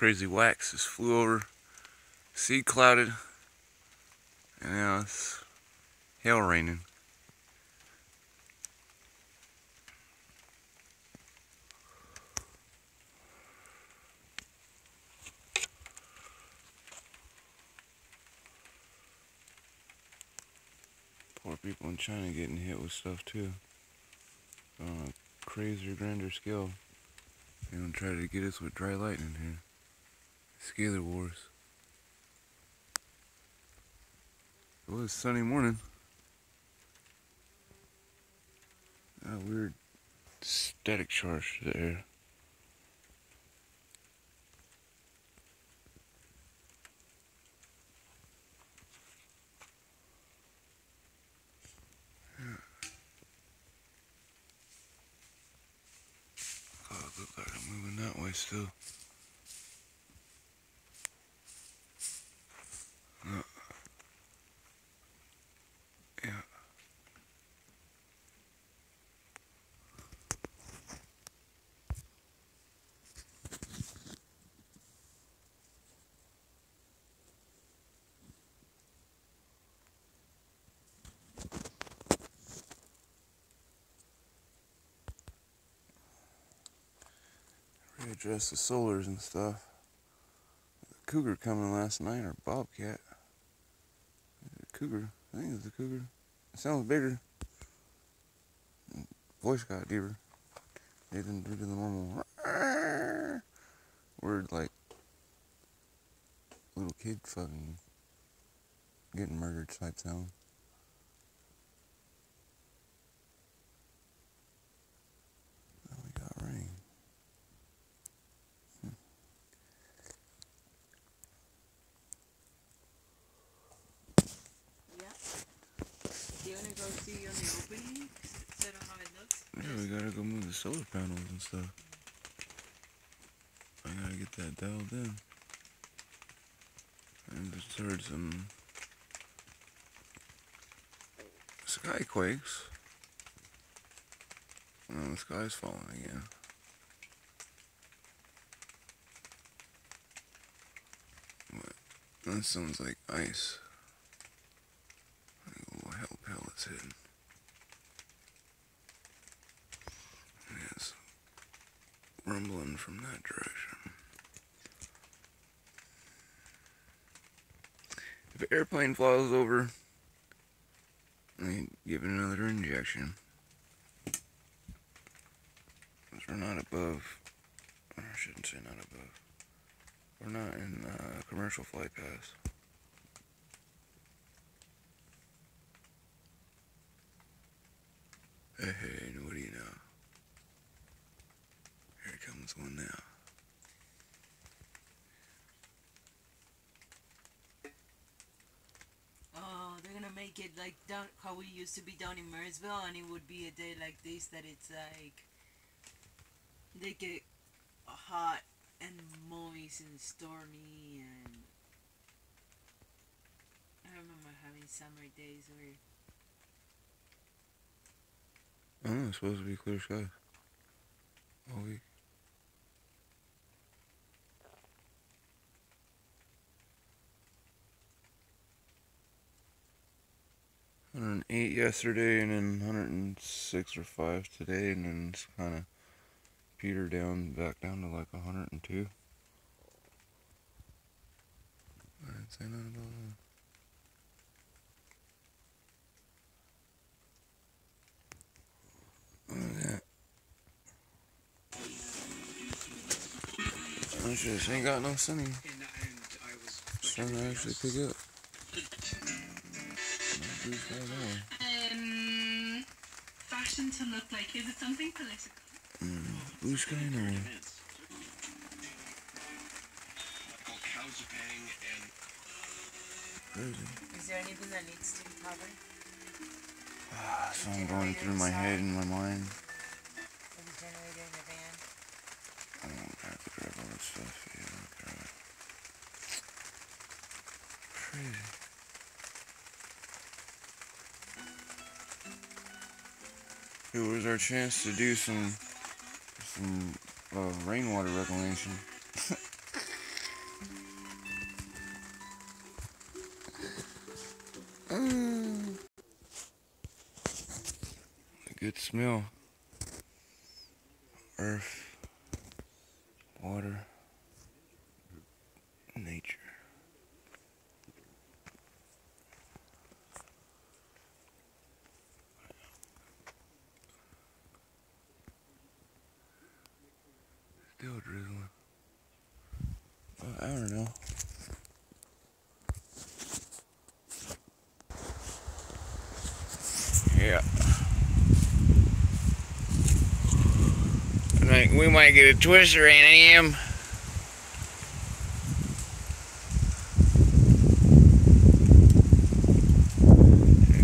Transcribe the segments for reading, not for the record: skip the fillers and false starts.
crazy wax just flew over, sea clouded, and now it's hail raining. Poor people in China getting hit with stuff too. On a crazier, grander scale. They don't try to get us with dry lightning here. Scalar wars. It was a sunny morning. A weird static charge to the air. Clouds look like I'm moving that way still. Yeah. Readdress the solars and stuff. The cougar coming last night, or bobcat. The cougar. I think it's the cougar. It sounds bigger. Voice got deeper. They didn't do the normal word like little kid fucking getting murdered type sound. Oh, we got rain. Yeah. Do you want to go see on the opening? Is that how it looks? Yeah, we gotta go move the solar panels and stuff. I gotta get that dialed in. I just heard some skyquakes. Oh, the sky's falling again. What? That sounds like ice. Like little hell pellets hitting. It's rumbling from that direction. If an airplane flies over, I give it another injection. Because we're not above, or I shouldn't say not above. We're not in commercial flight paths. Hey, what do you know? Here comes one now. Oh, they're gonna make it like down how we used to be down in Marysville, and it would be a day like this that it's like they get hot and moist and stormy, and I remember having summer days where Oh, it's supposed to be clear skies all week. 108 yesterday, and then 106 or 5 today, and then it's kind of petered down back down to like 102. I didn't say nothing about that. I just ain't got no sunny. Sun to actually pick up. No blue sky now. Fashion to look like, is it something political? Blue sky now. Crazy. is there anything that needs to be covered? Something going through my head and my mind. Is the generator in the van? I don't have to grab all that stuff. Yeah, I'll grab it. Crazy. It was our chance to do some rainwater reclamation. A good smell. Earth, water, nature. Still drizzling. I don't know. Yeah. We might get a twister in him.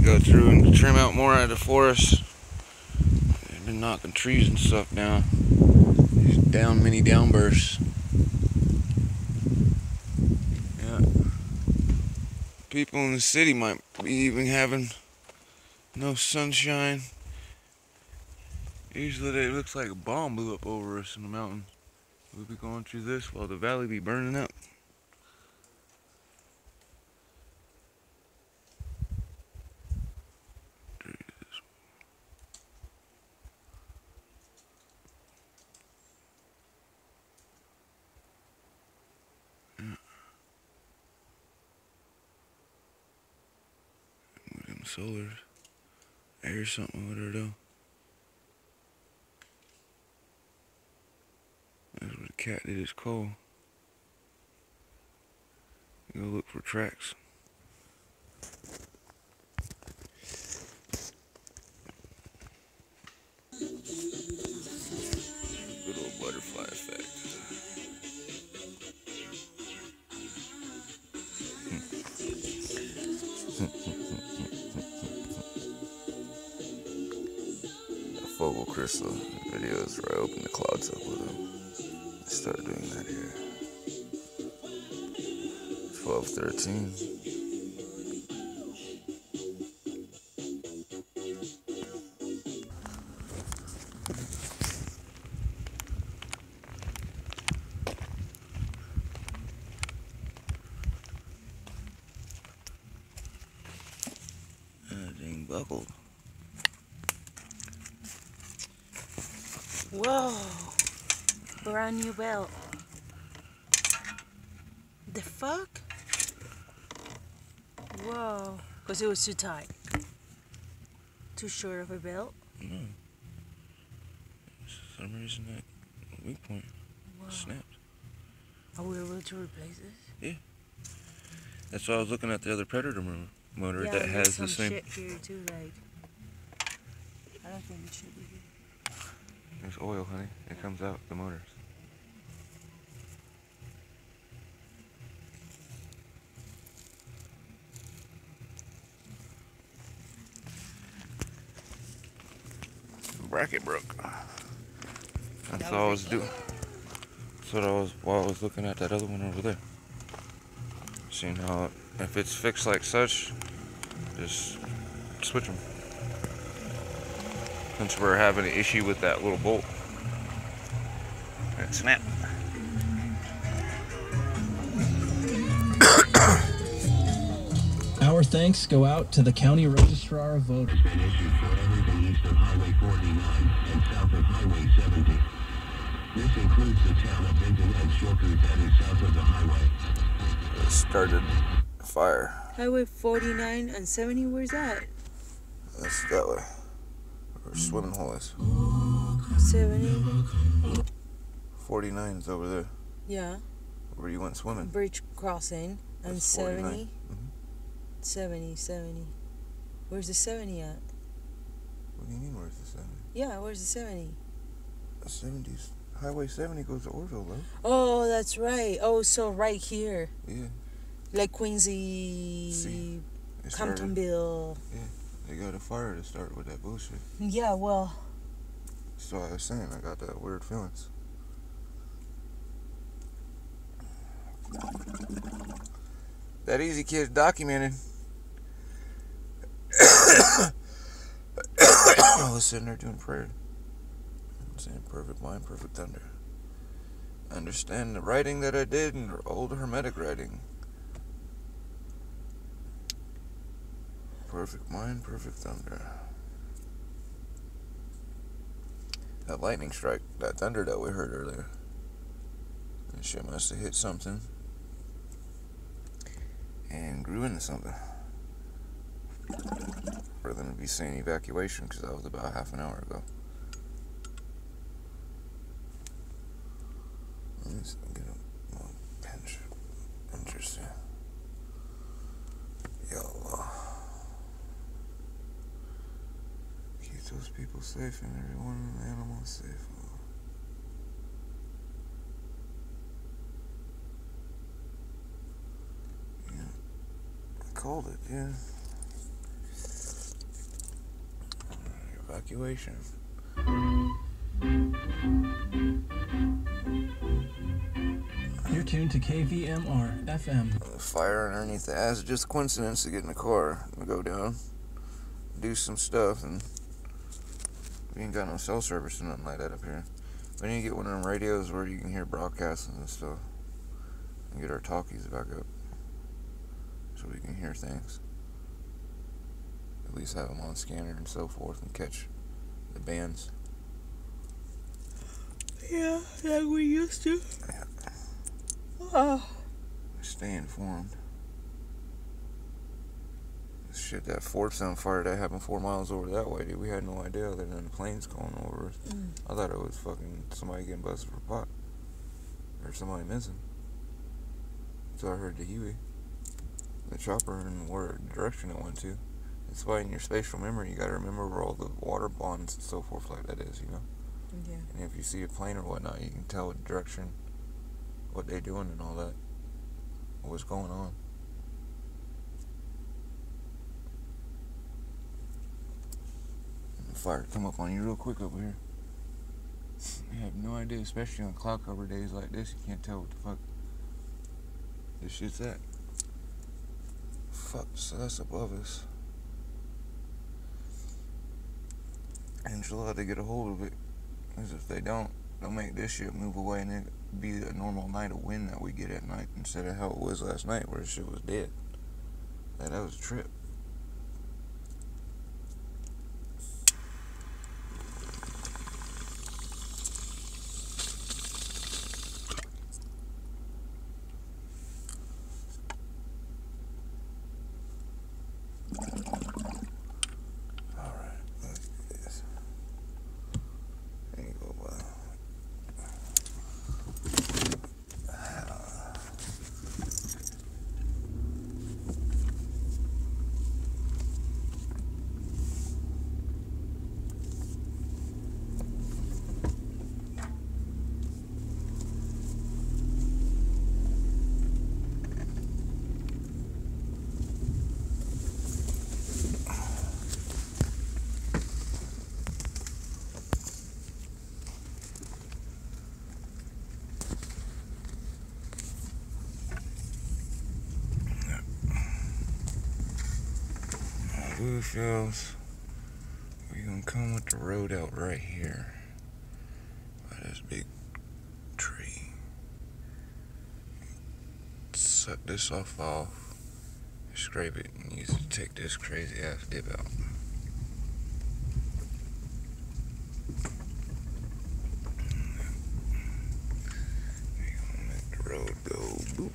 Go through and trim out more out of the forest. They've been knocking trees and stuff down. These mini downbursts. Yeah. People in the city might be even having no sunshine. Usually it looks like a bomb blew up over us in the mountains. We'll be going through this while the valley be burning up. Them solars. There's something over there though. That's where the cat did his call. Go look for tracks. Good old butterfly effect. Focal crystal videos where I open the clouds up with them. I started doing that here. 12:13. Dang buckled. Whoa, brand new belt. The fuck? Whoa, because it was too tight. Too short of a belt? No. For some reason that weak point snapped. Are we able to replace this? Yeah. That's why I was looking at the other Predator motor Yeah, that has some the same. shit here too, like. I don't think it should be here. There's oil, honey. It comes out the motors. Bracket broke. That's all I was doing. That's what I was while I was looking at that other one over there. Seeing how if it's fixed like such, just switch them. Since we're having an issue with that little bolt. It snapped. Our thanks go out to the County Registrar of Voters. Been issued for everything east of Highway 49 and south of Highway 70. This includes the town of Vinton and Short Route that is south of the highway. It started a fire. Highway 49 and 70, where's that? That's that way. Where swimming hole is. 70? 49 is over there. Yeah. Where you went swimming. Bridge crossing. And That's 70? 49. 70. Where's the 70 at? What do you mean where's the 70? Yeah, where's the 70? The 70s. Highway 70 goes to Orville, though. Oh, that's right. Oh, so right here. Yeah. Like Quincy, See, they started- Comptonville. Yeah, they got a fire to start with that bullshit. Yeah, well, So I was saying, I got that weird feelings. That Easy Kid's documented. I was sitting there doing prayer. I'm saying perfect mind, perfect thunder. understand the writing that I did in old Hermetic writing. Perfect mind, perfect thunder. That lightning strike, that thunder that we heard earlier. That shit must have hit something and grew into something. For them to be saying evacuation, because that was about half an hour ago. Let me get a little pinch. Interesting. Ya Allah. Keep those people safe and everyone in the animals safe. Yeah. I called it, yeah. Evacuation. You're tuned to KVMR FM. The fire underneath the ass. Just a coincidence to get in the car and go down, do some stuff, and we ain't got no cell service or nothing like that up here. We need to get one of them radios where you can hear broadcasts and stuff, and get our talkies back up so we can hear things. At least have them on scanner and so forth and catch the bands. Yeah, like we used to. Yeah. Oh. Stay informed. Shit, that Fort Sound fire that happened 4 miles over that way, dude, we had no idea other than the planes going over us. I thought it was fucking somebody getting busted for pot. Or somebody missing. So I heard the Huey. The chopper and where direction it went to. That's why in your spatial memory you gotta remember where all the water bonds and so forth like that is, you know? Yeah. And if you see a plane or whatnot, you can tell what direction, what they doing and all that. What's going on. And the fire come up on you real quick over here. You have no idea, especially on cloud cover days like this, you can't tell what the fuck this shit's at. Fuck, so that's above us. Angela had to get a hold of it, because if they don't, they'll make this shit move away and it'll be a normal night of wind that we get at night instead of how it was last night where the shit was dead. That was a trip. Blue Fields, we're gonna come with the road out right here by this big tree. Suck this off, scrape it, and use it to take this crazy ass dip out. We're gonna make the road go boop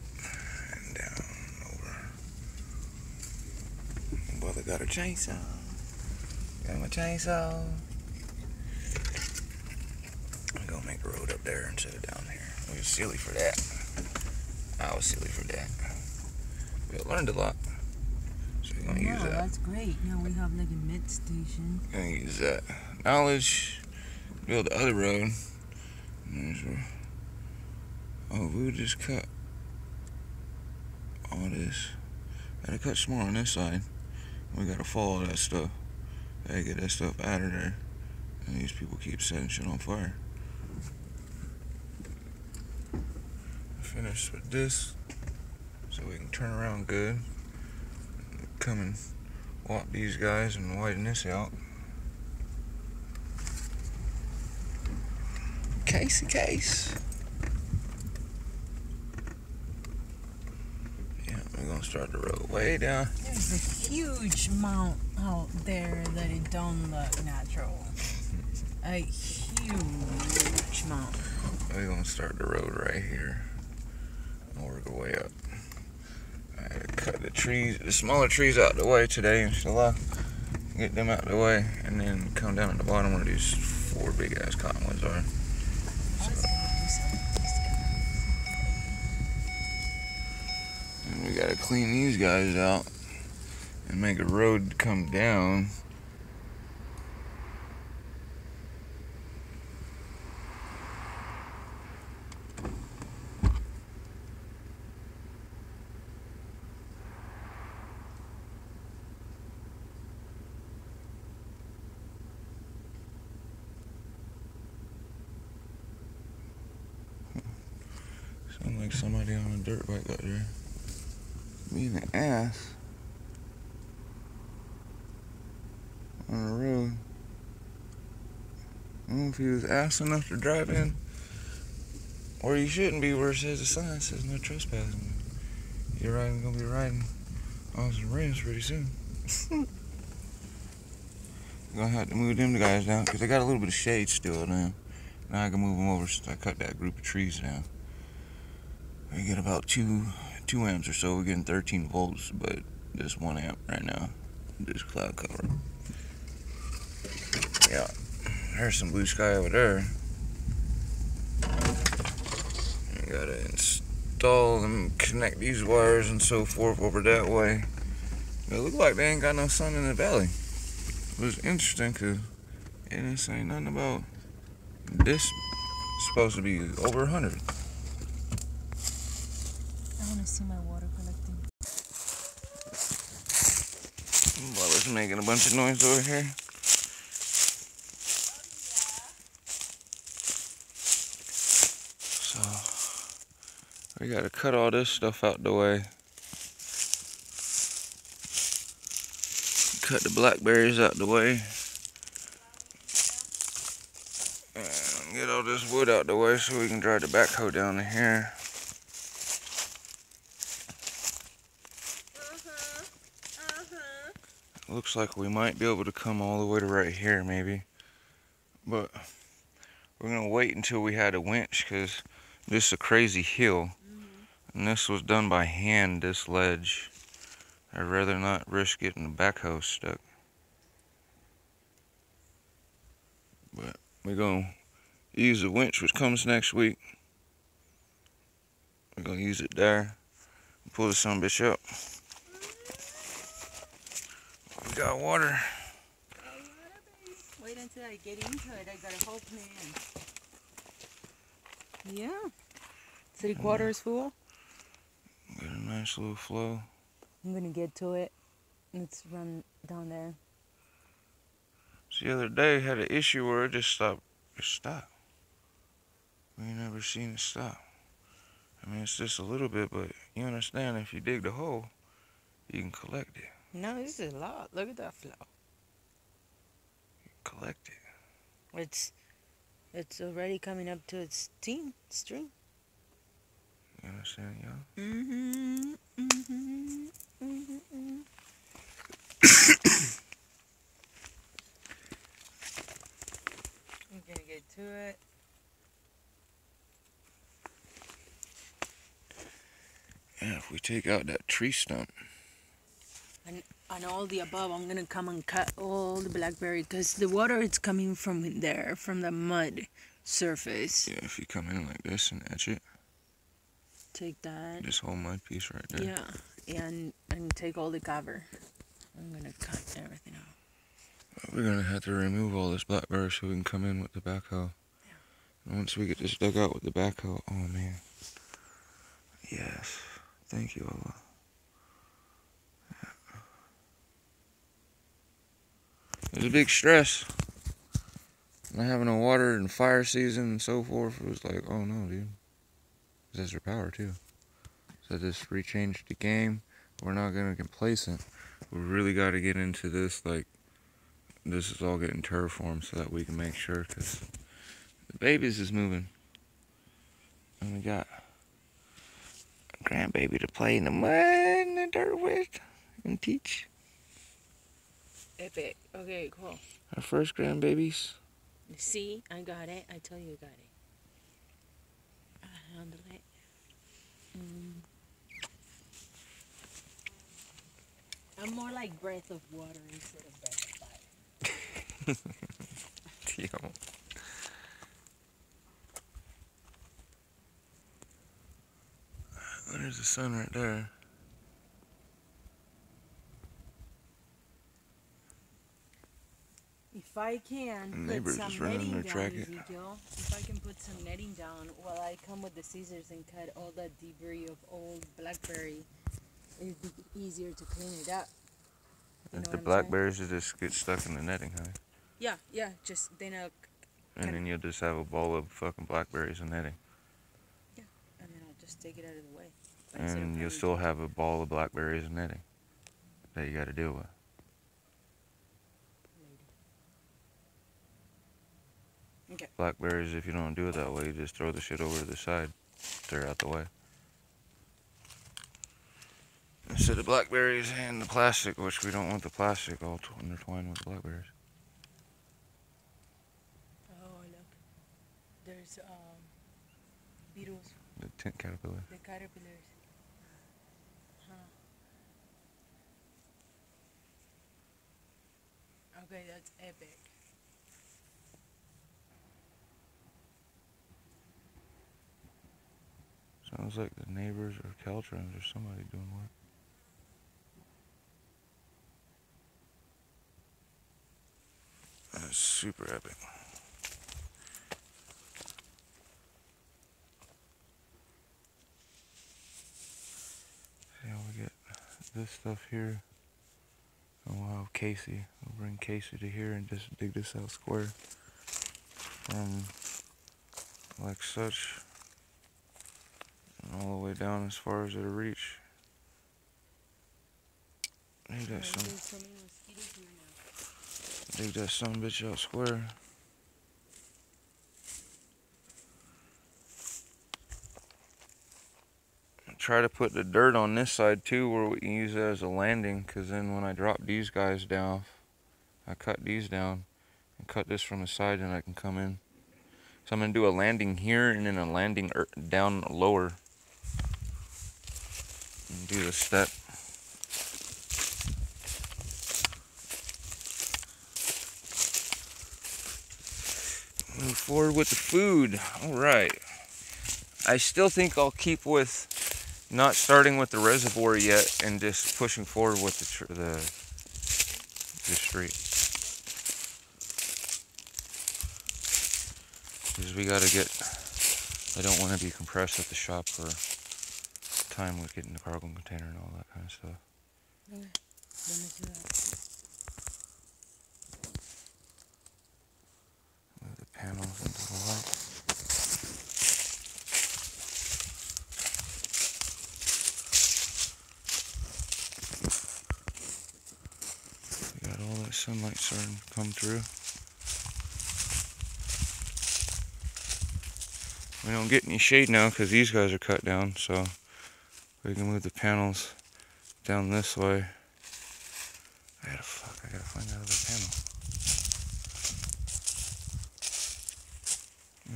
and down over. Brother got a chainsaw. Got him a chainsaw. I'm gonna make the road up there instead of down here. We was silly for that. I was silly for that. We learned a lot. So we're gonna use that. That's great. Now we have like a mid station. Gonna use that knowledge, build the other road. Oh, we just cut all this. Gotta cut some more on this side. We gotta follow that stuff. Gotta get that stuff out of there. And these people keep setting shit on fire. Finish with this so we can turn around good. Come and walk these guys and widen this out. Case. gonna start the road way down. There's a huge mount out there that it don't look natural. A huge mount. We're gonna start the road right here and work our way up. I had to cut the trees, the smaller trees out the way today, inshallah. Get them out the way, and then come down at the bottom where these 4 big ass cottonwoods are. So, and we gotta clean these guys out and make a road come down. Sounds like somebody on a dirt bike out there. Being an ass on the road. I don't know if he was ass enough to drive in, or you shouldn't be where it says the sign says no trespassing. You're gonna be riding on some rims pretty soon. Gonna have to move them guys down because they got a little bit of shade still now. Now I can move them over since I cut that group of trees down. We get about 2 amps or so. We're getting 13 volts, but just 1 amp right now. This cloud cover. Yeah, there's some blue sky over there. I gotta install and connect these wires and so forth over that way. It look like they ain't got no sun in the valley. It was interesting because it didn't say nothing about this. It's supposed to be over 100. I want to see my water collecting. Bubba's making a bunch of noise over here. So we gotta cut all this stuff out the way. Cut the blackberries out the way. And get all this wood out the way so we can drive the backhoe down to here. Looks like we might be able to come all the way to right here maybe, but we're gonna wait until we had a winch because this is a crazy hill, and this was done by hand, this ledge. I'd rather not risk getting the backhoe stuck, but we're gonna use the winch which comes next week. We're gonna use it there, pull this son of a bitch up. We got water. Wait until I get into it. I got a whole plan. Yeah. 3/4 full. Got a nice little flow. I'm gonna get to it. Let's run down there. So the other day had an issue where it just stopped. It stopped. We ain't never seen it stop. I mean, it's just a little bit, but you understand if you dig the hole, you can collect it. No, this is a lot. Look at that flow. Collect it. It's already coming up to its stream. You understand, y'all? Mm-hmm. Mm-hmm. Mm-hmm. I'm gonna get to it. Yeah, if we take out that tree stump. And all the above, I'm gonna come and cut all the blackberry because the water is coming from there, from the mud surface. Yeah, if you come in like this and etch it. Take that. This whole mud piece right there. Yeah, and take all the cover. I'm gonna cut everything out. We're gonna have to remove all this blackberry so we can come in with the backhoe. Yeah. And once we get this dug out with the backhoe, oh man. Yes. Thank you, Allah. It was a big stress. Not having no water in fire season and so forth. It was like, oh no, dude. That's their power too. So this rechanged the game. We're not gonna complacent. We really got to get into this. Like, this is all getting terraformed so that we can make sure, because the babies is moving. And we got grandbaby to play in the mud and the dirt with and teach. Epic. Okay, cool. Our first grandbabies. See, I got it. I told you I got it. Handle it. I'm more like Breath of Water instead of Breath of Fire. Yo. There's the sun right there. If I can The put neighbors some just running netting their down, track. Ezekiel, if I can put some netting down while I come with the scissors and cut all the debris of old blackberry, it'd be easier to clean it up. You know The what I'm blackberries will just get stuck in the netting, huh? saying? Yeah, just then And then you'll just have a bowl of fucking blackberries and netting. and then I'll just take it out of the way. But instead of And you'll having still to- have a ball of blackberries and netting that you gotta deal with. Okay. Blackberries, if you don't do it that way, you just throw the shit over to the side. They're out the way. Instead of blackberries and the plastic, which we don't want the plastic all intertwined with the blackberries. Oh, look. There's beetles, The tent caterpillar. the caterpillars. Huh. Okay, that's epic. Sounds like the neighbors or Caltrans or somebody doing work. That's super epic. Yeah, we get this stuff here. And we'll have Casey. We'll bring Casey to here and just dig this out square. From like such. And all the way down as far as it'll reach. Dig that son, There's so many mosquitoes here now. dig that son bitch out square. Try to put the dirt on this side too, where we can use it as a landing, because then when I drop these guys down, I cut these down and cut this from the side and I can come in. So I'm going to do a landing here and then a landing down lower and do the step. Move forward with the food. All right. I still think I'll keep with not starting with the reservoir yet and just pushing forward with the street. Because we gotta get, I don't want to be compressed at the shop for time with getting the cargo container and all that kind of stuff. Okay, let me do that. Move the panels into the light. We got all that sunlight starting to come through. We don't get any shade now because these guys are cut down, so we can move the panels down this way. I gotta find that other panel.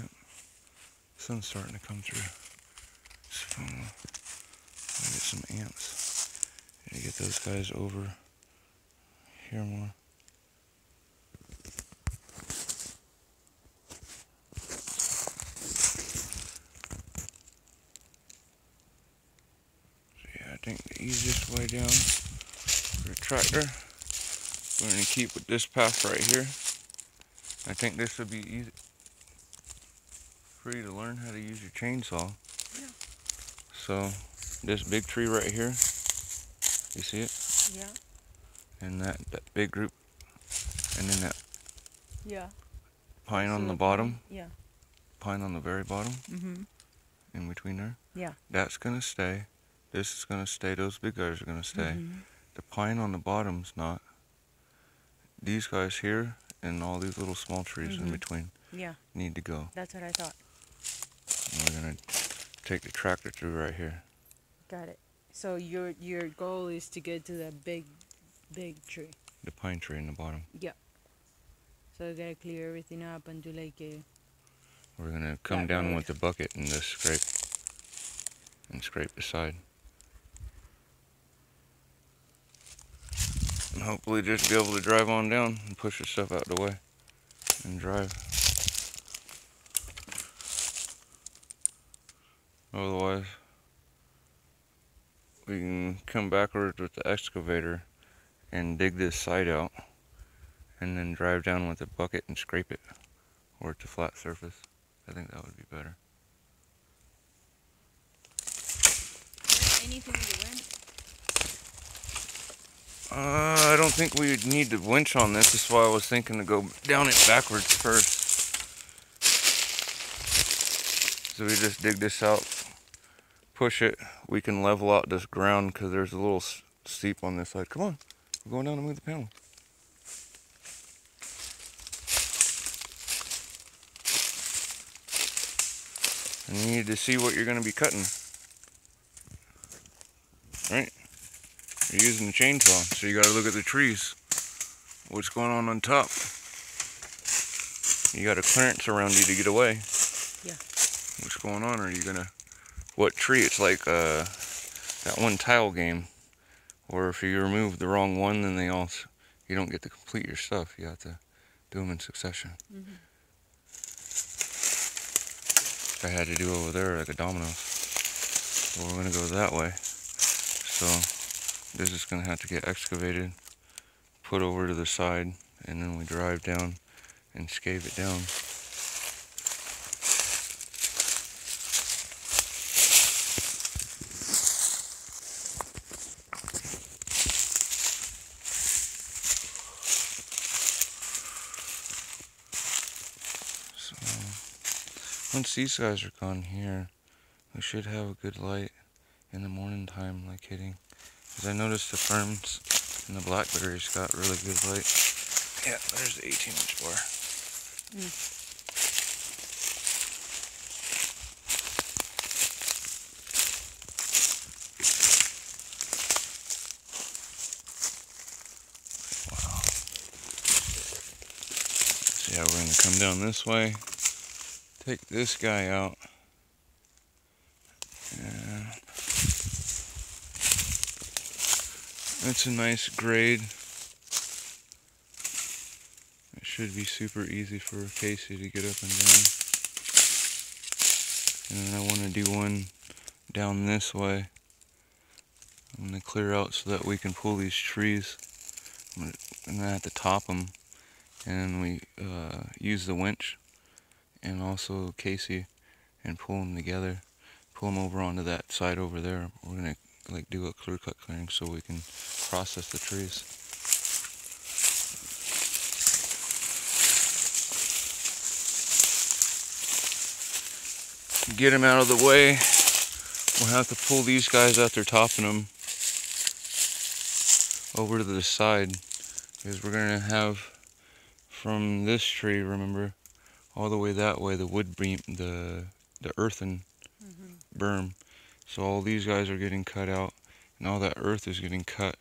Yep. Sun's starting to come through. So, I get some ants. Gotta get those guys over here more. I think the easiest way down for a tractor, we're going to keep with this path right here. I think this would be easy for you to learn how to use your chainsaw. Yeah. So this big tree right here, you see it? Yeah. And that big group, and then that Yeah. pine on So the the bottom, Yeah. pine on the very bottom, Mm-hmm. in between there. Yeah. That's going to stay. This is going to stay. Those big guys are going to stay. Mhm. The pine on the bottom's not. These guys here and all these little small trees in Mhm. between Yeah. need to go. That's what I thought. And we're going to take the tractor through right here. Got it. So your goal is to get to that big tree. The pine tree in the bottom. Yeah. So you gotta clear everything up and do like a. We're gonna come That down road. with the bucket and just scrape the side. And hopefully just be able to drive on down and push the stuff out the way and drive. Otherwise, we can come backwards with the excavator and dig this side out and then drive down with a bucket and scrape it where it's a flat surface. I think that would be better. Anything with the wind? I don't think we need the winch on this. That's why I was thinking to go down it backwards first. So we just dig this out, push it. We can level out this ground because there's a little steep on this side. Come on, we're going down to move the panel. And you need to see what you're going to be cutting. Right? You're using the chainsaw, so you got to look at the trees. What's going on top? You got a clearance around you to get away. Yeah. What's going on? Are you gonna? What tree? It's like that one tile game, where if you remove the wrong one, then you don't get to complete your stuff. You have to do them in succession. Mm-hmm. I had to do over there like a domino. So we're gonna go that way. So this is gonna have to get excavated, put over to the side, and then we drive down and scave it down. So once these guys are gone here, we should have a good light in the morning time, like hitting. Because I noticed the ferns and the blackberries got really good light. Yeah, there's the 18-inch bar. Wow. So yeah, we're going to come down this way, take this guy out. Yeah. It's a nice grade. It should be super easy for Casey to get up and down. And then I want to do one down this way. I'm going to clear out so that we can pull these trees. I'm going to have to top them. And we use the winch and also Casey and pull them together. Pull them over onto that side over there. We're going to like do a clear cut clearing so we can process the trees. Get them out of the way. We'll have to pull these guys after topping them over to the side, because we're gonna have from this tree, remember, all the way that way, the wood beam, the earthen berm. So all these guys are getting cut out, and all that earth is getting cut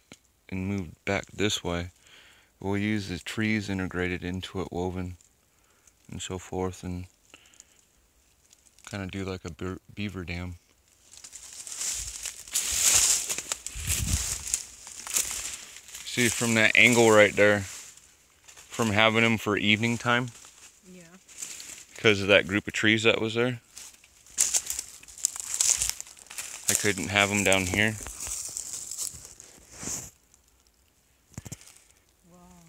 and moved back this way. We'll use the trees integrated into it, woven, and so forth, and kind of do like a beaver dam. See, from that angle right there, from having them for evening time, Yeah. because of that group of trees that was there, I couldn't have them down here. Wow.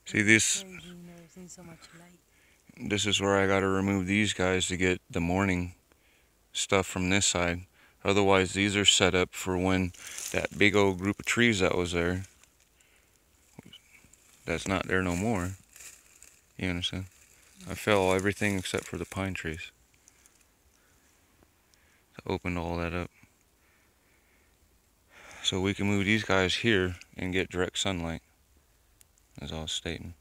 See this? Crazy, never seen so much light. This is where I got to remove these guys to get the morning stuff from this side. Otherwise, these are set up for when that big old group of trees that was there, that's not there no more. You understand? I fell everything except for the pine trees. I opened all that up. So we can move these guys here and get direct sunlight, as I was stating.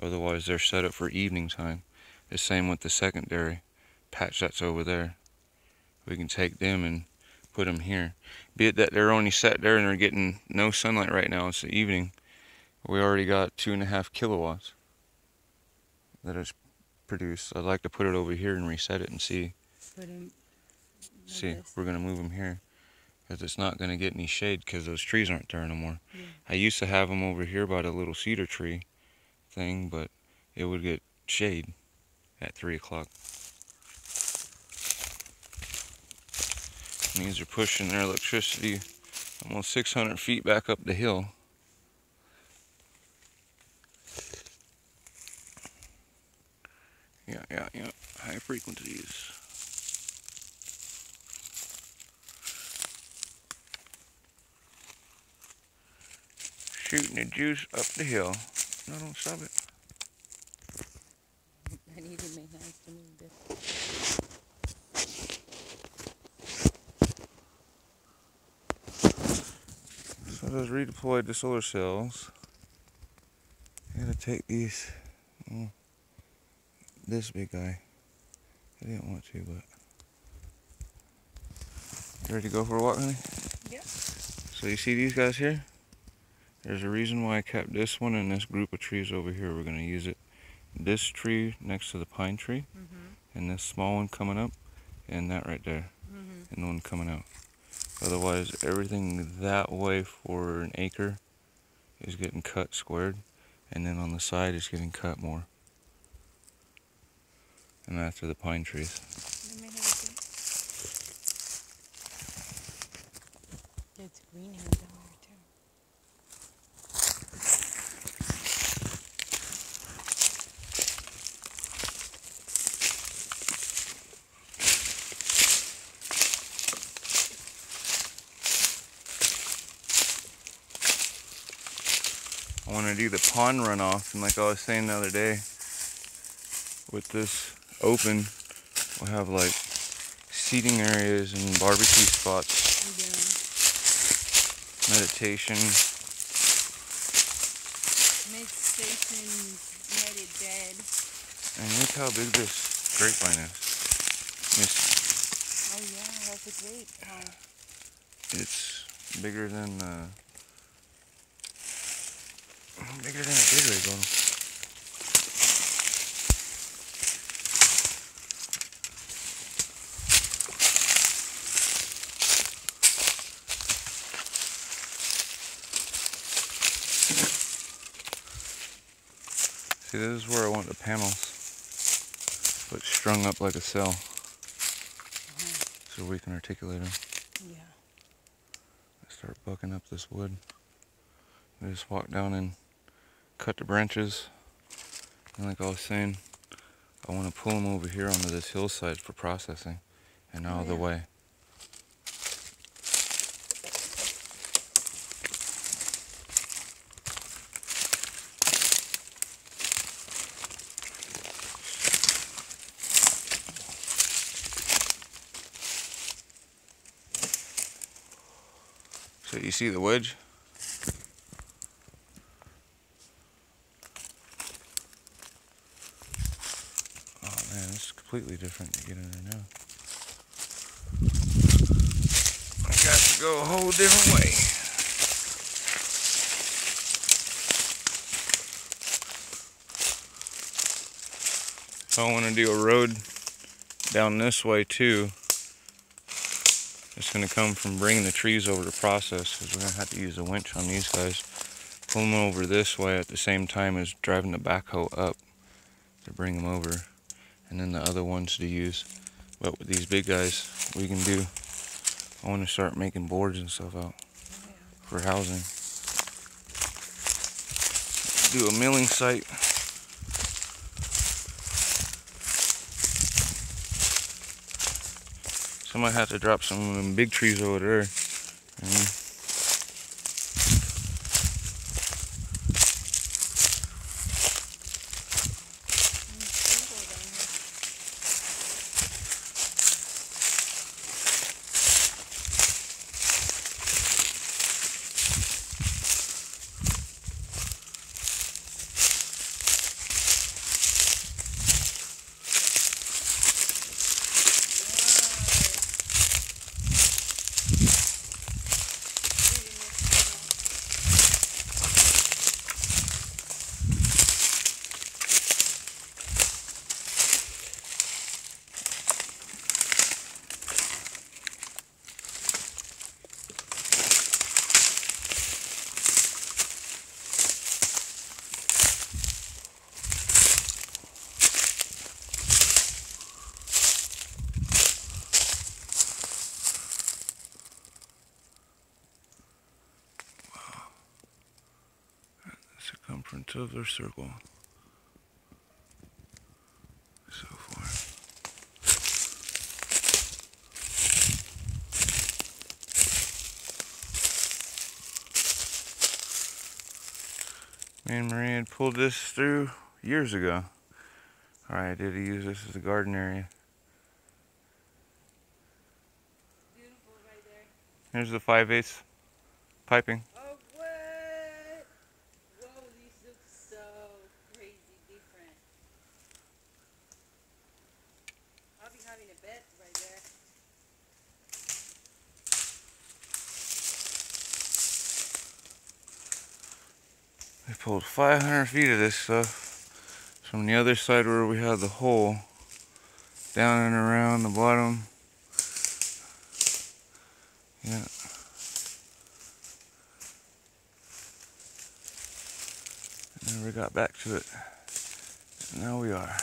Otherwise, they're set up for evening time. The same with the secondary patch that's over there. We can take them and put them here. Be it that they're only set there and they're getting no sunlight right now, it's the evening. We already got 2.5 kilowatts that it's produced. I'd like to put it over here and reset it and see. Put 'em like See, this. we're going to move them here. Because it's not going to get any shade because those trees aren't there no more. Yeah. I used to have them over here by the little cedar tree thing, but it would get shade at 3 o'clock. And these are pushing their electricity almost 600 feet back up the hill. Yeah. High frequencies. Shooting the juice up the hill. No, don't stop it. I need to make hands to move this. So those redeployed the solar cells. I gotta take these. This big guy. I didn't want to, but. You ready to go for a walk, honey? Yeah. So you see these guys here? There's a reason why I kept this one and this group of trees over here. We're going to use it. This tree next to the pine tree, and this small one coming up, and that right there, and the one coming out. Otherwise, everything that way for an acre is getting cut squared, and then on the side is getting cut more. And after the pine trees. Let me have a see. It's green here down there too. I want to do the pond runoff, and like I was saying the other day, with this open, we'll have like seating areas and barbecue spots, meditation. Meditation made it dead. And look how big this grapevine is. Oh yeah, that's a great pond. It's bigger than a Gatorade bottle. See, this is where I want the panels, but strung up like a cell, so we can articulate them. Yeah. Start bucking up this wood. We just walk down and cut the branches, and like I was saying, I want to pull them over here onto this hillside for processing and out of the way. So you see the wedge? Oh man, this is completely different to get in there now. I got to go a whole different way. So I want to do a road down this way too. It's going to come from bringing the trees over to process, because we're going to have to use a winch on these guys. Pull them over this way at the same time as driving the backhoe up to bring them over. And then the other ones to use. But with these big guys, we can do, I want to start making boards and stuff out for housing. Do a milling site. I might have to drop some of them big trees over there. circumference of their circle. So forth. Me and Marie had pulled this through years ago. Alright, I did use this as a garden area. Beautiful right there. Here's the 5/8 piping. Oh, what? Whoa, these look so crazy different. I'll be having a bed right there. We pulled 500 feet of this stuff from the other side where we had the hole, down and around the bottom. Yeah. And never got back to it. And now we are.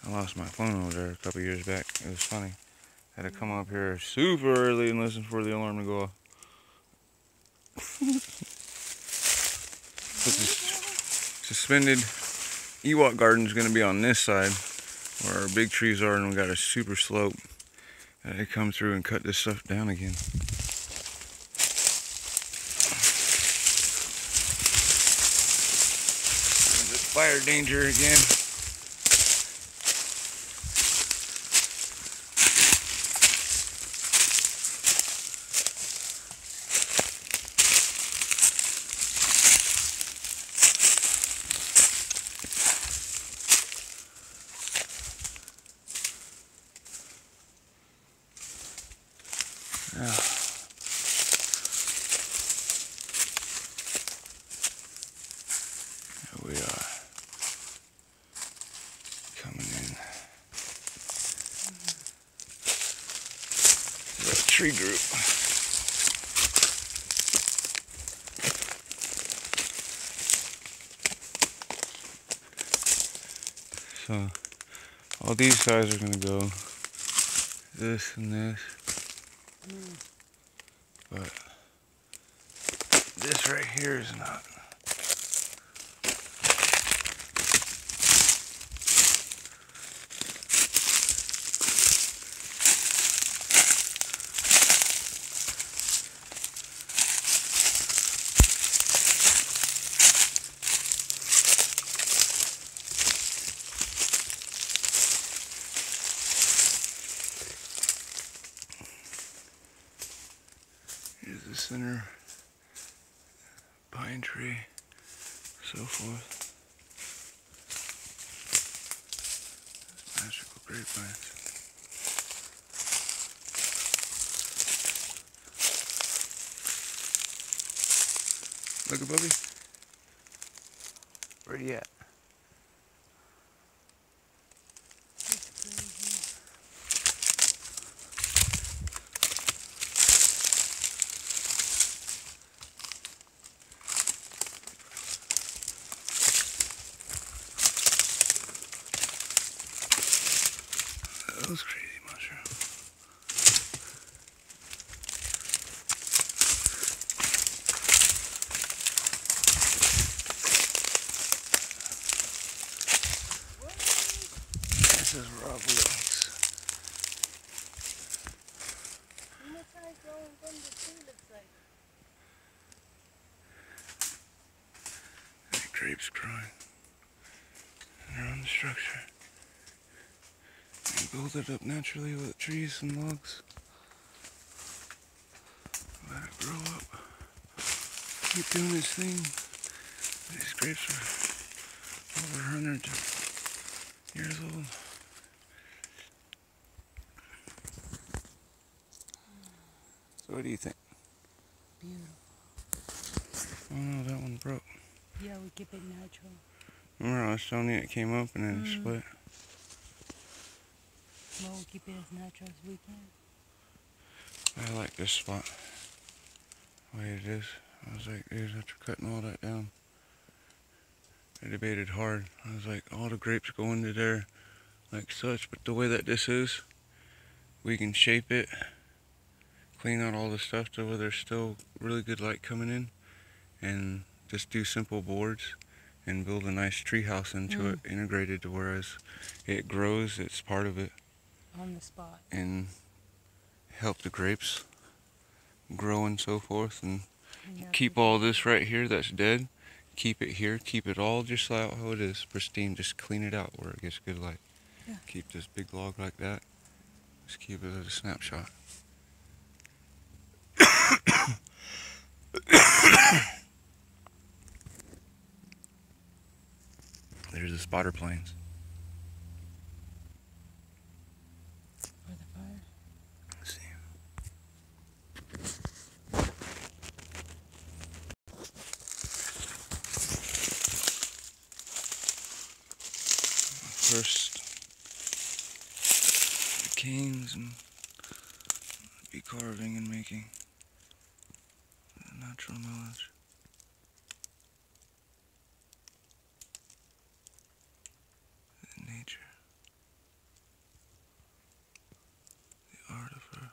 I lost my phone over there a couple years back. It was funny. I had to come up here super early and listen for the alarm to go off. But the suspended Ewok garden is going to be on this side where our big trees are, and we got a super slope. I had to come through and cut this stuff down again. There's fire danger again. Yeah. Here we are, coming in the tree group. So all these guys are going to go this and this. But this right here is not. Here's the center pine tree, so forth. Magical grapevines. Look at Bubby. Where you at? Those crazy mushrooms. This is Rob Wilkes. The grapes growing. And they're on the structure. And build it up naturally with trees and logs. Let it grow up. Keep doing its thing. These grapes are over 100 years old. So what do you think? Beautiful. Oh no, that one broke. Yeah, we keep it natural. Remember I was telling you it came up and then it split? Well, we'll keep it as natural as we can. I like this spot, the way it is. I was like, dude, after cutting all that down, I debated hard. I was like, all the grapes go into there like such, but the way that this is, we can shape it, clean out all the stuff to where there's still really good light coming in, and just do simple boards and build a nice tree house into it, integrated to where as it grows, it's part of it. On the spot. And help the grapes grow and so forth, and keep all this right here that's dead, keep it here, keep it all just like how it is, pristine, just clean it out where it gets good light. Yeah. Keep this big log like that, just keep it as a snapshot. There's the spotter planes. For the fire. Let's see. First, the canes and be carving and making natural knowledge. Nature, the art of her.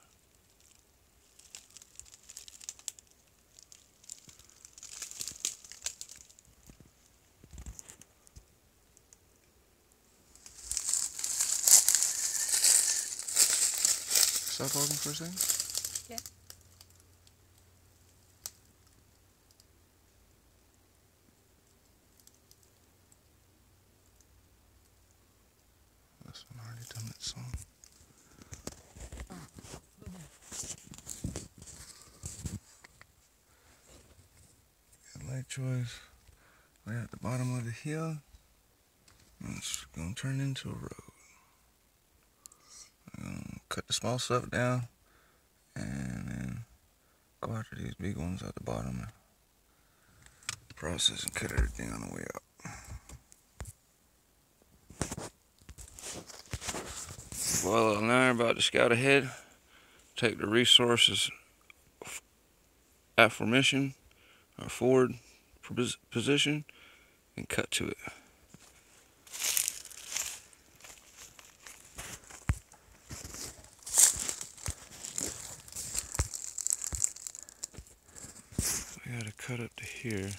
Stop walking for a second? Yeah. This one already done its song. Good light choice. We're at the bottom of the hill. And it's gonna turn into a road. I'm gonna cut the small stuff down and then go after these big ones at the bottom and process and cut everything on the way up. Well, now we're about to scout ahead, take the resources aforementioned, our forward position, and cut to it. We gotta cut up to here.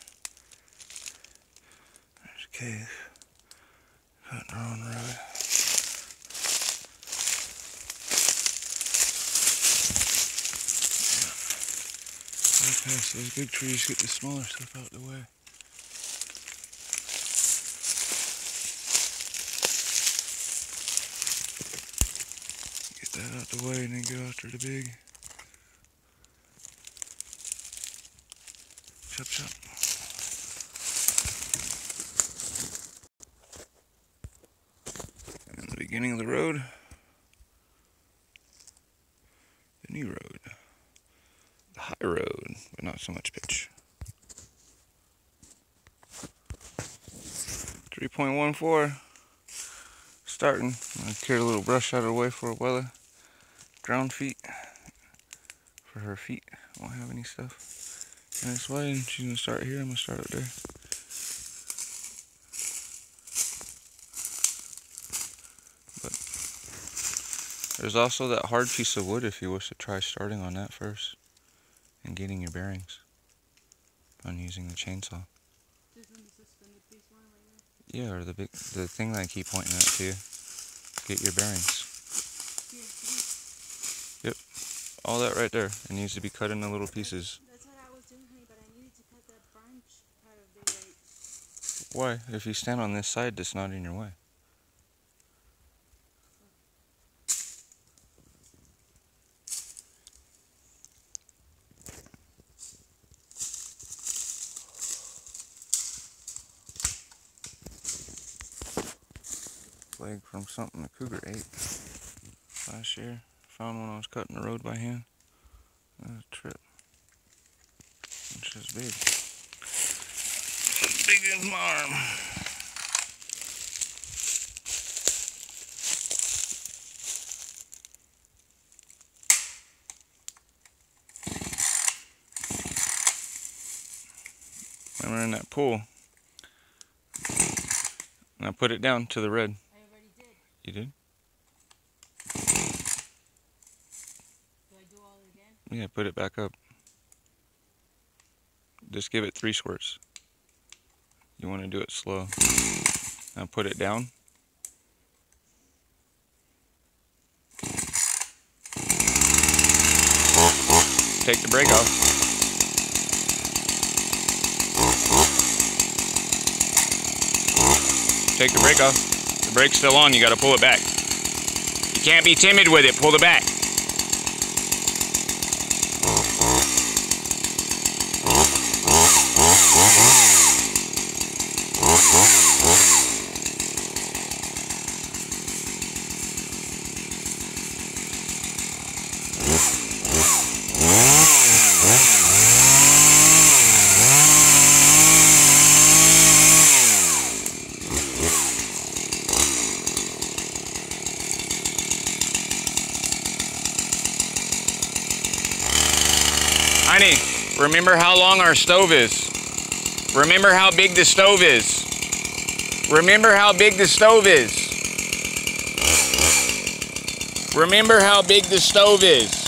There's a cave, cutting our own road. Past those big trees, get the smaller stuff out the way. Get that out the way and then go after the big. Chop chop. And the beginning of the road, the new road. High road, but not so much pitch. 3.14. Starting. I carried a little brush out of the way for Abuela. Ground feet. For her feet. Won't have any stuff in its way, and she's gonna start here. I'm gonna start up there. But there's also that hard piece of wood if you wish to try starting on that first. And getting your bearings on using the chainsaw. This one, the suspended piece one right there? Yeah, or the thing that I keep pointing at to you. Get your bearings. Here, Yep. All that right there. It needs to be cut into little pieces. That's what I was doing, honey, but I needed to cut that branch out of the way. Why? If you stand on this side, that's not in your way. Leg from something the cougar ate last year. Found when I was cutting the road by hand. A trip. It's just big. As big as my arm. Remember in that pool. Now put it down to the red. I already did. You did? Do I do all again? Yeah, put it back up. Just give it 3 squirts. You want to do it slow. Now put it down. Take the brake off. Take the brake off. The brake's still on, you gotta pull it back. You can't be timid with it, pull it back. Honey, remember how long our stove is. Remember how big the stove is. Remember how big the stove is. Remember how big the stove is.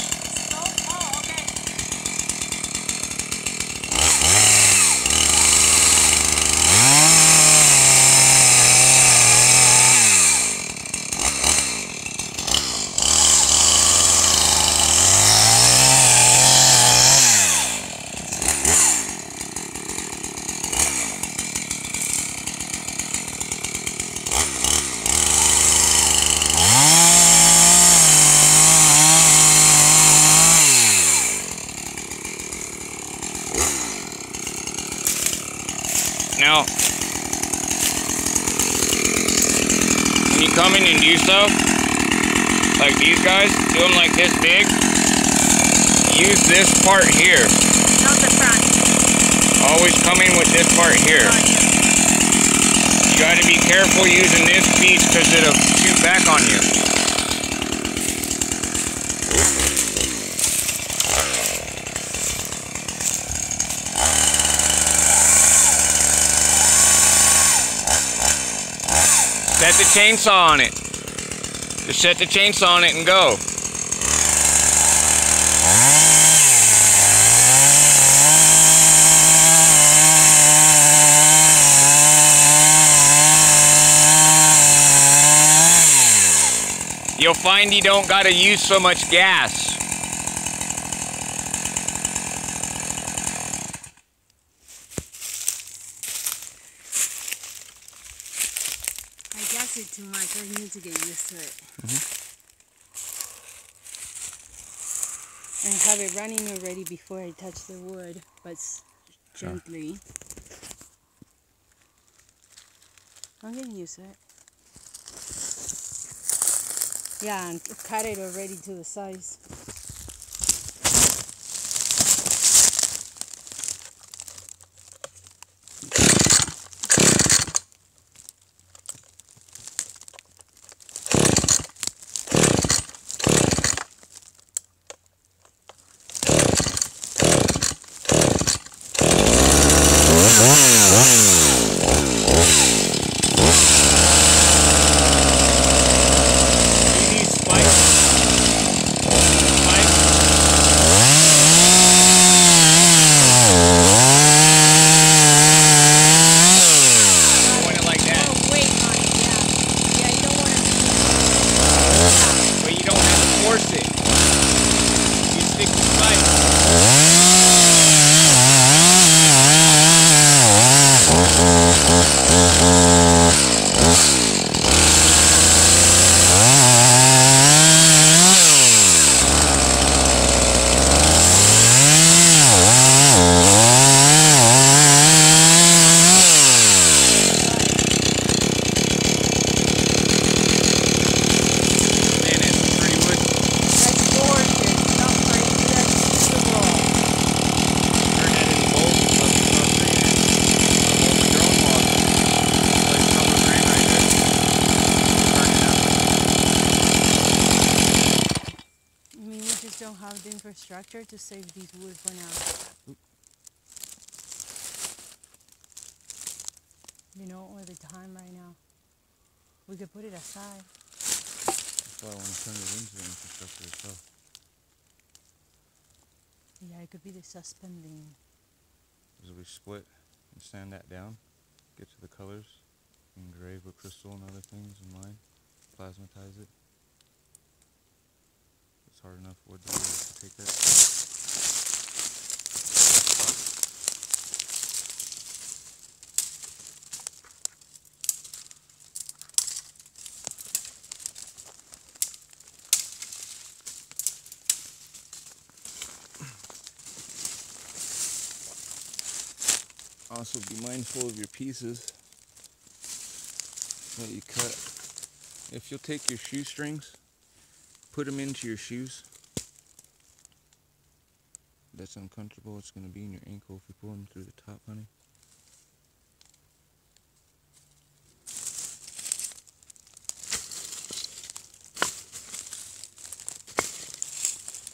Now, when you come in and do stuff, like these guys, do them like this big, use this part here. Not the front. Always come in with this part here. You gotta be careful using this piece because it'll shoot back on you. Set the chainsaw on it. Just set the chainsaw on it and go. You'll find you don't gotta use so much gas. I gas it too much. I need to get used to it. And have it running already before I touch the wood, but gently. I'm getting used to it. Yeah, and cut it already to the size. Don't have the infrastructure to save these wood for now. We could put it aside. That's why I want to turn it into infrastructure itself. Yeah, it could be the suspending. As we split and sand that down, get to the colors, engrave with crystal and other things in line, plasmatize it. It's hard enough wood to be able to take that. Also be mindful of your pieces that you cut. If you'll take your shoestrings, put them into your shoes. That's uncomfortable. It's going to be in your ankle if you pull them through the top, honey.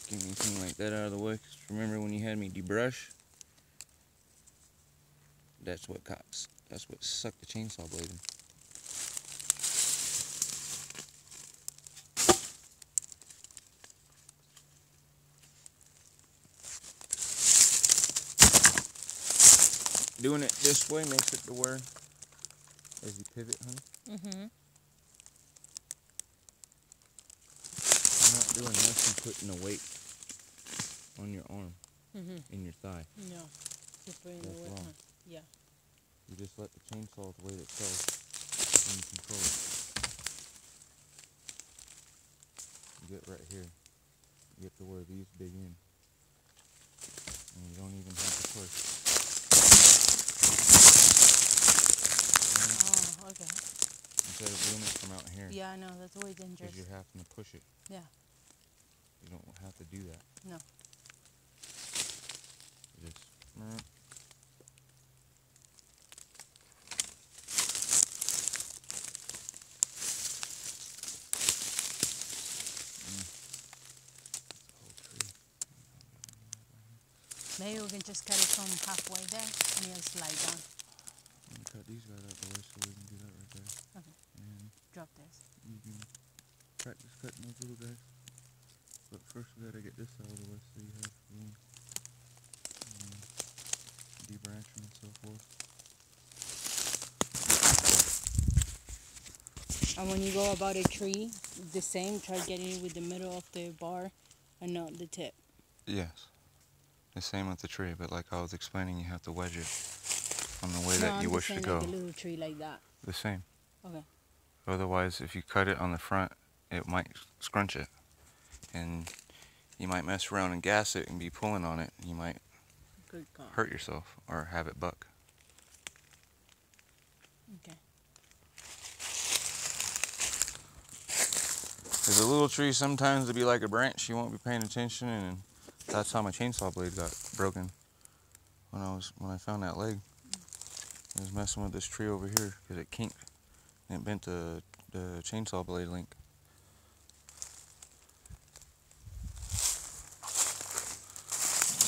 Get anything like that out of the way. 'Cause remember when you had me debrush? That's what sucked the chainsaw blade in. Doing it this way makes it to where, as you pivot, honey. Mm-hmm. I'm not doing this and putting the weight on your arm, in your thigh. No. You're putting That's the weight wrong. on. Yeah. You just let the chainsaw weight itself and you control it. You get right here. You get to where these dig in. And you don't even have to push. Oh, okay. Instead of doing it from out here. Yeah, I know. That's way dangerous. Because you're having to push it. Yeah. You don't have to do that. No. You just... Maybe we can just cut it from halfway there and it'll slide down. I'm gonna cut these guys out the way so we can do that right there. Okay. And Drop this. you can practice cutting those little guys. But first we gotta get this out of the way so you have room. Debranching and so forth. And when you go about a tree, the same, try getting it with the middle of the bar and not the tip. Yes. The same with the tree, but like I was explaining, you have to wedge it on the way that you wish to go. Like a little tree like that. The same. Okay. Otherwise, if you cut it on the front, it might scrunch it. And you might mess around and gas it and be pulling on it. You might Good call. hurt yourself or have it buck. Okay. Because a little tree sometimes will be like a branch, you won't be paying attention, and that's how my chainsaw blade got broken when I found that leg. I was messing with this tree over here because it kinked and it bent the chainsaw blade link.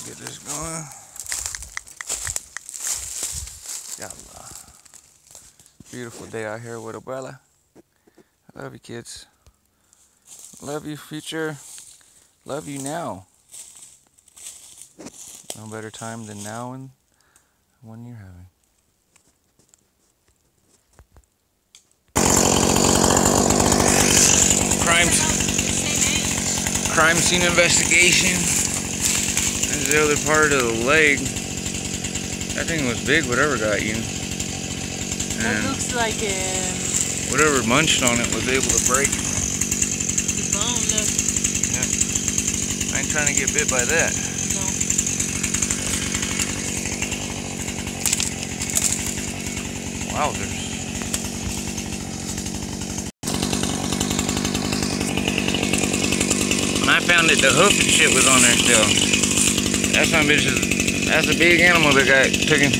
Get this going. Yalla. Beautiful day out here with Abuela. I love you, kids. Love you, future. Love you now. No better time than now and one you're having. Crime scene investigation. That's the other part of the leg. That thing was big, whatever got you. That And looks like whatever munched on it was able to break. the bone. Look. Yeah. I ain't trying to get bit by that. No. Wowzers. When I found it, the hoof and shit was on there still. That's some bitches. That's a big animal that got taken.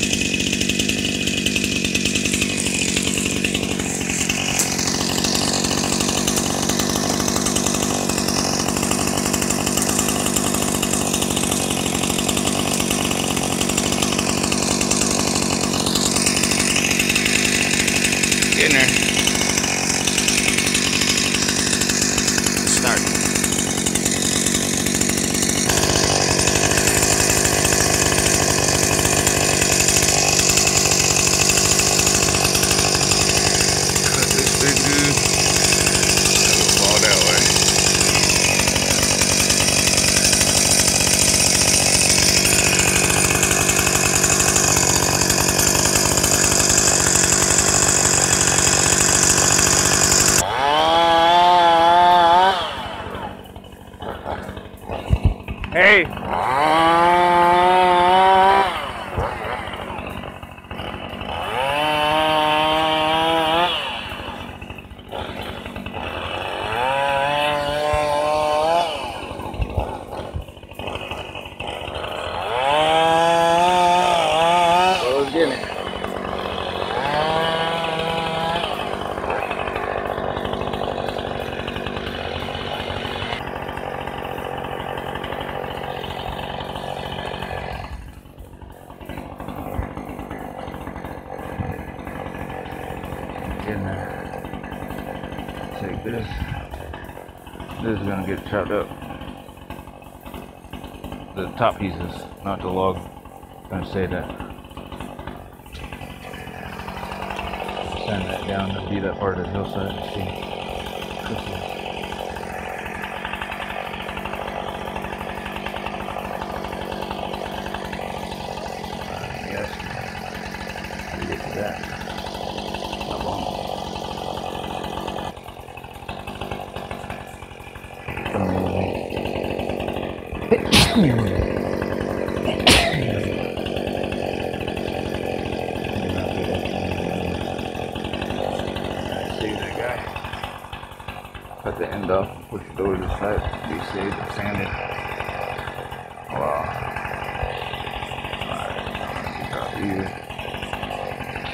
Getting there. in there. Take this. This is gonna get chopped up. The top pieces, not the log. I'm gonna say that. Sand that down to be that part of the hillside and see. Yes. We get to that. Not long. Cut the end off, push it over to the side, be safe and sanded. Wow. Alright, got here.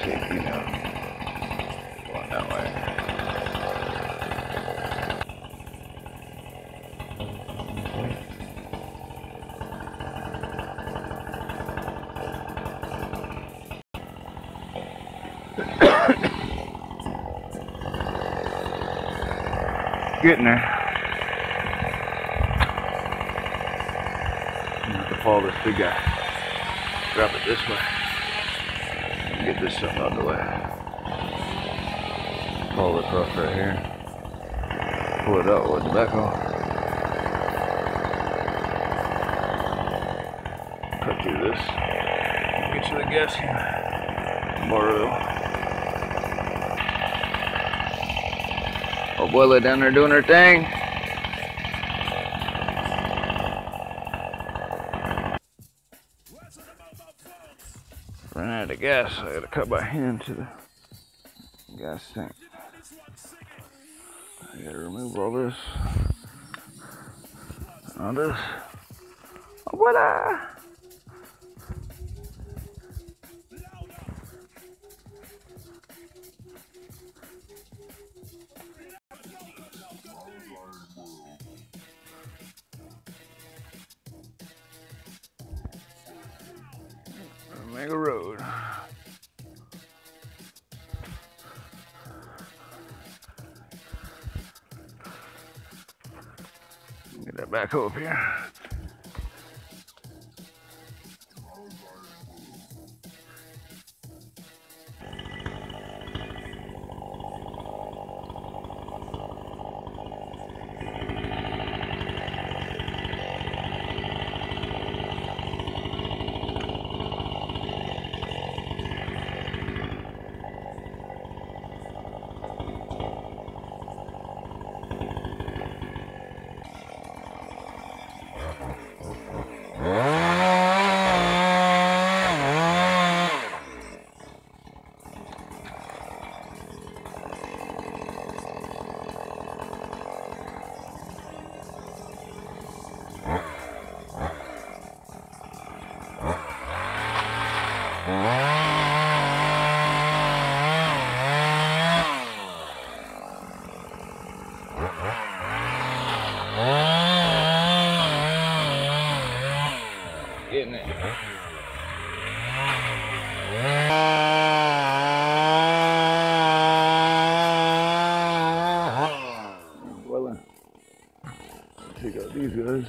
Shaky now. Going that way. Getting there. I'm gonna have to follow this big guy. Grab it this way. And get this stuff out of the way. Follow it across right here. Pull it out with the backhoe. Cut through this. Get you the gas here. More oil. Oh, Boiler down there doing her thing. Ran out of gas, so I gotta cut by hand to the gas tank. I gotta remove all this. All this. Oh, voila! Mega road. Get that backhoe up here. Getting it. Well, take out these guys.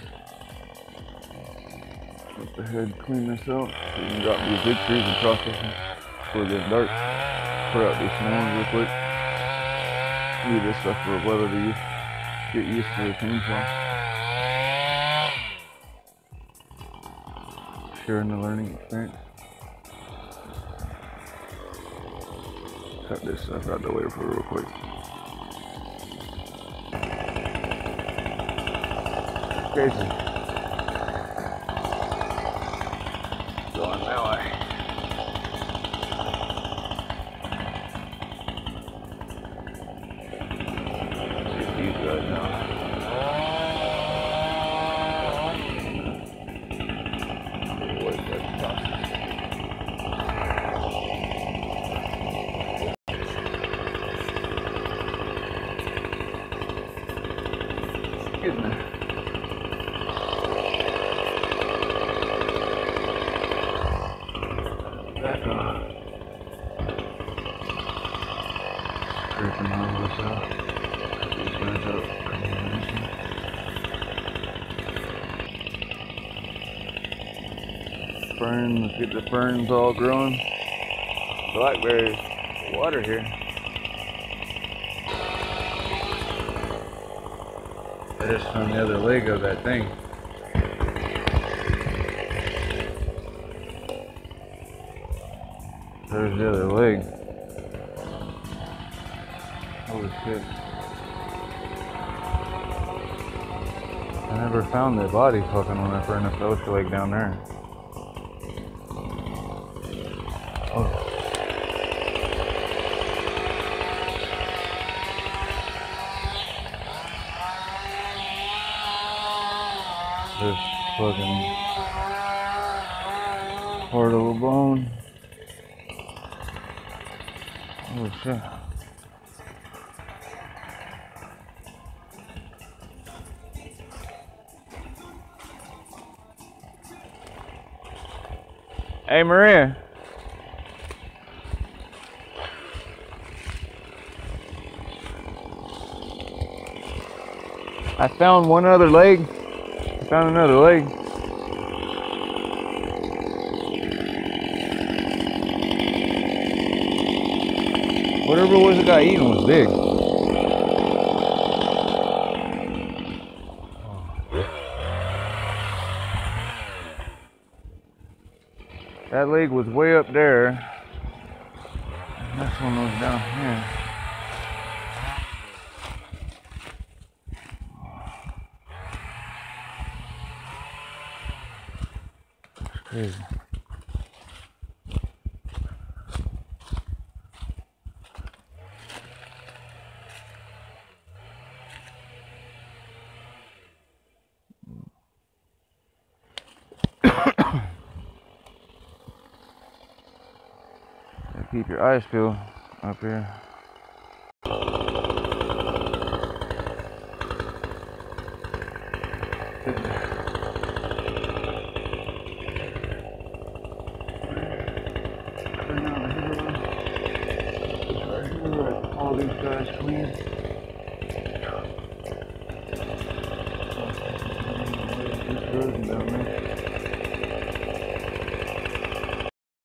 Up ahead, clean this out. So you can drop these big trees and process them before it gets dark. Put out these small ones real quick. Leave this stuff for weather to use. Get used to the chainsaw. Sharing the learning experience. Cut this stuff out the way for real quick. Crazy. Going that way. Get these guys now. Getting there. Back on. creeping all of us out. These guys out coming in. Ferns, get the ferns all growing. Blackberries, water here. I just found the other leg of that thing. There's the other leg. Holy shit. I never found the body fucking when I burned the Osha leg down there. Oh. This fucking part of a bone. Oh shit. Hey Maria. I found one other leg. I found another leg. Whatever it was that got eaten was big. That leg was way up there. And this one was down here. It's crazy. Keep your eyes peeled up here. All these guys clean. This road down there.